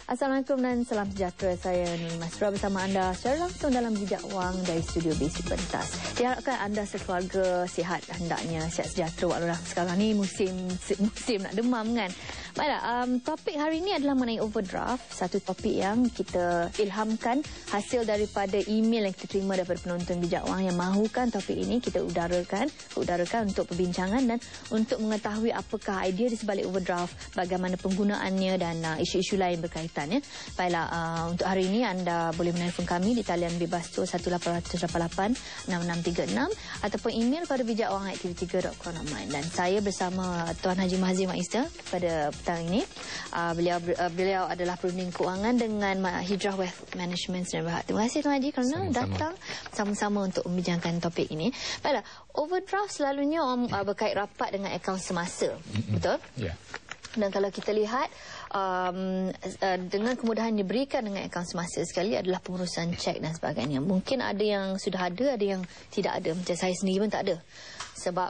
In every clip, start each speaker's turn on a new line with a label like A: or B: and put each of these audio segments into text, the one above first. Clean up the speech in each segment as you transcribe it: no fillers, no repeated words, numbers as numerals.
A: Assalamualaikum dan salam sejahtera. Saya Nur Masra bersama anda secara langsung dalam Bijak Wang dari Studio Basic Pentas. Diharapkan anda sekeluarga sihat, hendaknya sihat sejahtera walau sekarang ni musim nak demam kan. Baiklah, topik hari ini adalah mengenai overdraft. Satu topik yang kita ilhamkan hasil daripada email yang kita terima daripada penonton Bijak Wang yang mahukan topik ini kita udarakan untuk perbincangan dan untuk mengetahui apakah idea di sebalik overdraft, bagaimana penggunaannya dan isu-isu lain berkaitan. Baiklah, untuk hari ini anda boleh menelpon kami di talian bebas tu 1888-6636 ataupun email pada bijakwang@tv3.com.my. Dan saya bersama Tuan Haji Mahazir Maister pada petang ini. Beliau adalah perunding keuangan dengan Hijrah Wealth Management Sdn Bhd. Terima kasih Tuan Haji kerana datang sama-sama untuk membincangkan topik ini. Baiklah, overdraft selalunya berkait rapat dengan akaun semasa. Betul? Ya. Dan kalau kita lihat dengan kemudahan diberikan dengan akaun semasa sekali adalah pengurusan cek dan sebagainya. Mungkin ada yang sudah ada yang tidak ada. Macam saya sendiri pun tak ada. Sebab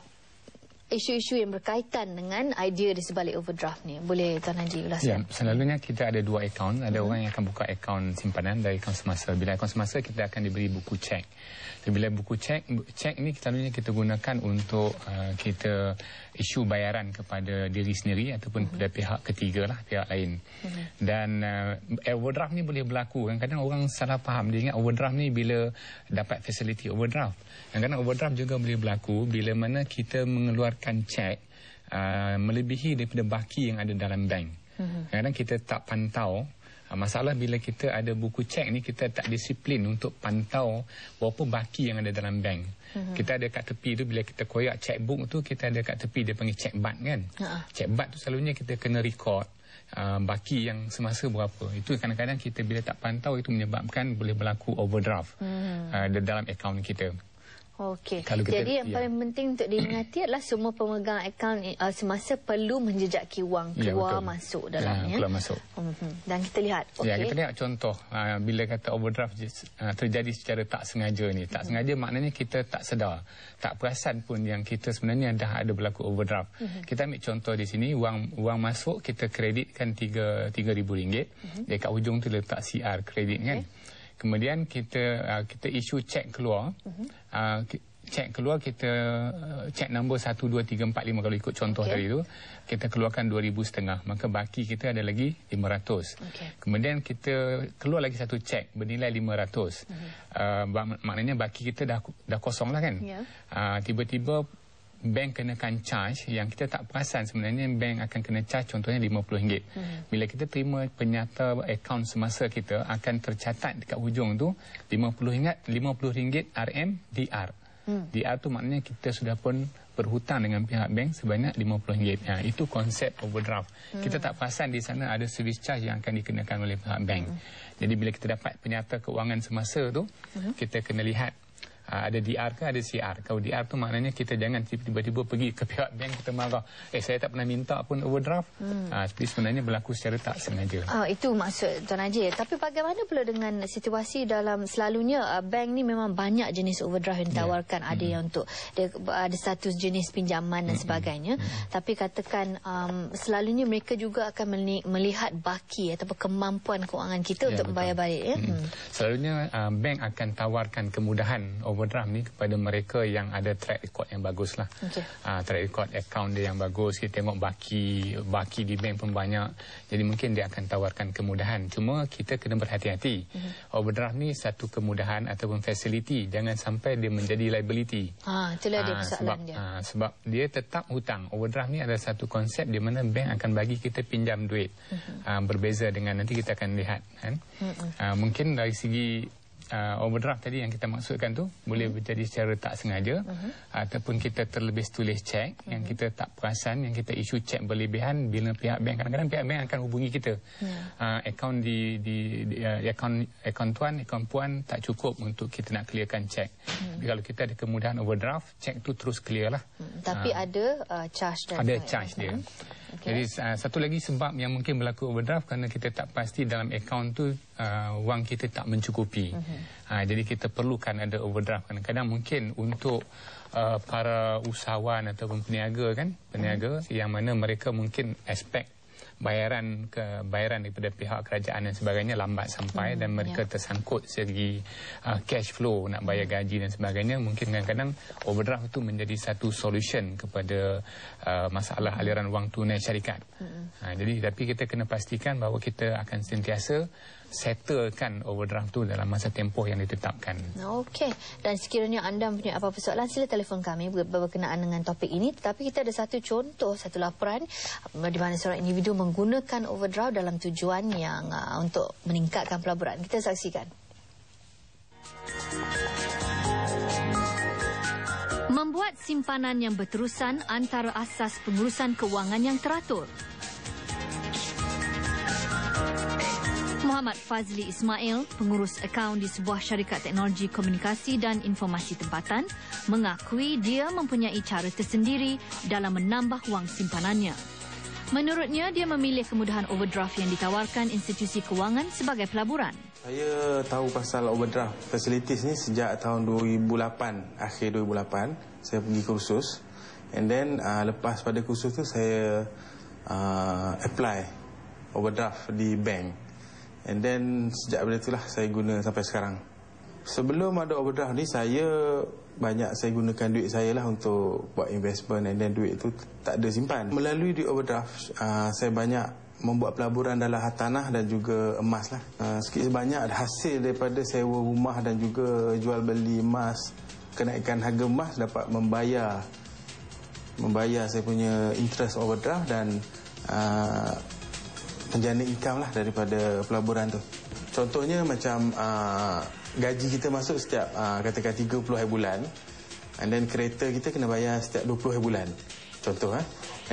A: isu-isu yang berkaitan dengan idea di sebalik overdraft ni. Boleh Tuan Haji ulaskan?
B: Ya, selalunya kita ada dua akaun. Ada orang yang akan buka akaun simpanan dari akaun semasa. Bila akaun semasa kita akan diberi buku cek. Bila buku cek ni selalunya kita gunakan untuk kita isu bayaran kepada diri sendiri ataupun kepada pihak ketiga lah, pihak lain. Dan overdraft ni boleh berlaku. Kadang-kadang orang salah faham. Dia ingat overdraft ni bila dapat facility overdraft. Kadang-kadang overdraft juga boleh berlaku bila mana kita mengeluarkan cek melebihi daripada baki yang ada dalam bank. Kadang-kadang kita tak pantau. Masalah bila kita ada buku cek ni, kita tak disiplin untuk pantau berapa baki yang ada dalam bank. Kita ada kat tepi tu, bila kita koyak checkbook tu, kita ada kat tepi, dia panggil check bad kan. Check bad tu selalunya kita kena record baki yang semasa berapa. Itu kadang-kadang kita bila tak pantau, itu menyebabkan boleh berlaku overdraft dalam akaun kita.
A: Okey. Jadi yang paling penting untuk diingati adalah semua pemegang akaun semasa perlu menjejaki wang keluar masuk dalamnya.
B: Keluar masuk.
A: Dan kita lihat.
B: Ya, kita lihat contoh bila kata overdraft terjadi secara tak sengaja ni. Tak sengaja maknanya kita tak sedar, tak perasan pun yang kita sebenarnya dah ada berlaku overdraft. Kita ambil contoh di sini, wang masuk kita kreditkan RM3,000. Dekat hujung tu letak CR kredit kan. Kemudian kita isu cek keluar. Cek keluar kita cek nombor 1, 2, 3, 4, 5 kalau ikut contoh tadi tu. Kita keluarkan RM2,500. Maka baki kita ada lagi RM500. Kemudian kita keluar lagi satu cek bernilai RM500. Maknanya baki kita dah kosong lah kan. Tiba-tiba bank kenakan charge yang kita tak perasan. Sebenarnya bank akan kena charge contohnya RM50. Bila kita terima penyata akaun semasa kita, akan tercatat dekat hujung tu RM50 RM DR. DR tu maknanya kita sudah pun berhutang dengan pihak bank sebanyak RM50. Itu konsep overdraft. Kita tak perasan di sana ada service charge yang akan dikenakan oleh pihak bank. Jadi bila kita dapat penyata keuangan semasa tu, kita kena lihat ada DR ke ada CR. Kalau DR tu maknanya kita jangan tiba-tiba pergi ke pihak bank kita marah. Saya tak pernah minta pun overdraft. Tapi sebenarnya berlaku secara tak sengaja.
A: Itu maksud Tuan Haji. Tapi bagaimana pula dengan situasi dalam selalunya bank ni memang banyak jenis overdraft yang ditawarkan. Ada yang untuk ada satu jenis pinjaman dan sebagainya. Tapi katakan selalunya mereka juga akan melihat baki ataupun kemampuan keuangan kita untuk membayar balik.
B: Selalunya bank akan tawarkan kemudahan overdraft ni kepada mereka yang ada track record yang bagus lah. Track record account dia yang bagus. Kita tengok baki di bank pun banyak. Jadi mungkin dia akan tawarkan kemudahan. Cuma kita kena berhati-hati. Overdraft ni satu kemudahan ataupun facility. Jangan sampai dia menjadi liability.
A: Itulah dia persoalan dia.
B: Sebab dia tetap hutang. Overdraft ni adalah satu konsep di mana bank akan bagi kita pinjam duit. Berbeza dengan nanti kita akan lihat kan. Mungkin dari segi overdraft tadi yang kita maksudkan tu boleh terjadi secara tak sengaja ataupun kita terlebih tulis cek yang kita tak perasan, yang kita isu cek berlebihan bila pihak bank, kadang-kadang pihak bank akan hubungi kita. Akaun akaun tuan, akaun puan tak cukup untuk kita nak clearkan cek. Tapi kalau kita ada kemudahan overdraft, cek tu terus clear lah.
A: Tapi ada charge dan
B: ada charge dia. Jadi satu lagi sebab yang mungkin berlaku overdraft kerana kita tak pasti dalam akaun tu wang kita tak mencukupi. Jadi kita perlukan ada overdraft. Kadang-kadang mungkin untuk para usahawan ataupun peniaga kan, yang mana mereka mungkin expect bayaran daripada pihak kerajaan dan sebagainya lambat sampai dan mereka tersangkut segi cash flow nak bayar gaji dan sebagainya, mungkin kadang-kadang overdraft itu menjadi satu solution kepada masalah aliran wang tunai syarikat. Jadi tapi kita kena pastikan bahawa kita akan sentiasa settlekan overdraft tu dalam masa tempoh yang ditetapkan.
A: Okey. Dan sekiranya anda mempunyai apa-apa soalan, sila telefon kami berkenaan dengan topik ini. Tetapi kita ada satu contoh, satu laporan di mana seorang individu menggunakan overdraft dalam tujuan yang untuk meningkatkan pelaburan. Kita saksikan.
C: Membuat simpanan yang berterusan antara asas pengurusan kewangan yang teratur. Muhammad Fazli Ismail, pengurus akaun di sebuah syarikat teknologi komunikasi dan informasi tempatan, mengakui dia mempunyai cara tersendiri dalam menambah wang simpanannya. Menurutnya, dia memilih kemudahan overdraft yang ditawarkan institusi kewangan sebagai pelaburan.
D: Saya tahu pasal overdraft facilities ni sejak tahun 2008, akhir 2008. Saya pergi kursus. And then lepas pada kursus tu saya apply overdraft di bank. And then sejak dari itulah saya guna sampai sekarang. Sebelum ada overdraft ni saya gunakan duit saya lah untuk buat investment, and then duit itu tak ada simpan. Melalui duit overdraft saya banyak membuat pelaburan dalam hartanah dan juga emas lah. Sikit sebanyak ada hasil daripada sewa rumah dan juga jual beli emas. Kenaikan harga emas dapat membayar saya punya interest overdraft dan penjana income lah daripada pelaburan tu. Contohnya macam gaji kita masuk setiap katakan 30 hari bulan, and then kereta kita kena bayar setiap 20 hari bulan. Contoh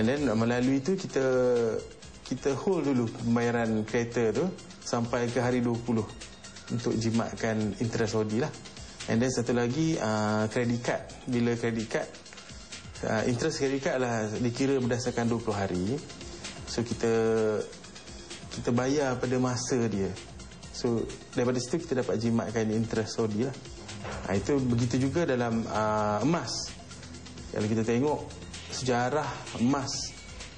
D: and then melalui itu kita hold dulu pembayaran kereta tu sampai ke hari 20 untuk jimatkan interest OD lah. And then satu lagi credit card. Bila credit card interest credit card lah dikira berdasarkan 20 hari. So kita bayar pada masa dia. So daripada situ kita dapat jimatkan interest OD lah. Itu begitu juga dalam emas. Kalau kita tengok sejarah emas,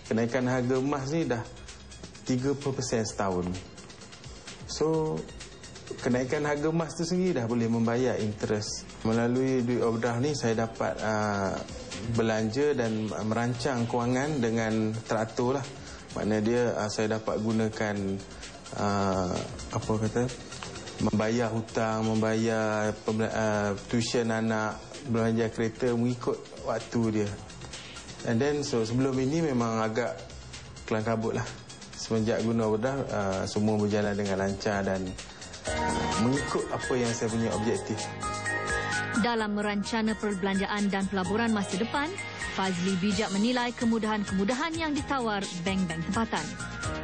D: kenaikan harga emas ni dah 30% setahun. So kenaikan harga emas tu sendiri dah boleh membayar interest. Melalui duit overdraft ni saya dapat belanja dan merancang kewangan dengan teratur lah. Maknanya dia saya dapat gunakan membayar hutang, membayar tuition anak, belanja kereta mengikut waktu dia. And then so sebelum ini memang agak kelang kabut lah. Semenjak guna overdraft semua berjalan dengan lancar dan mengikut apa yang saya punya objektif.
C: Dalam merancana perbelanjaan dan pelaburan masa depan, Fazli bijak menilai kemudahan-kemudahan yang ditawar bank-bank tempatan.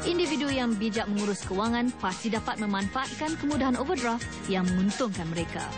C: Individu yang bijak mengurus kewangan pasti dapat memanfaatkan kemudahan overdraft yang menguntungkan mereka.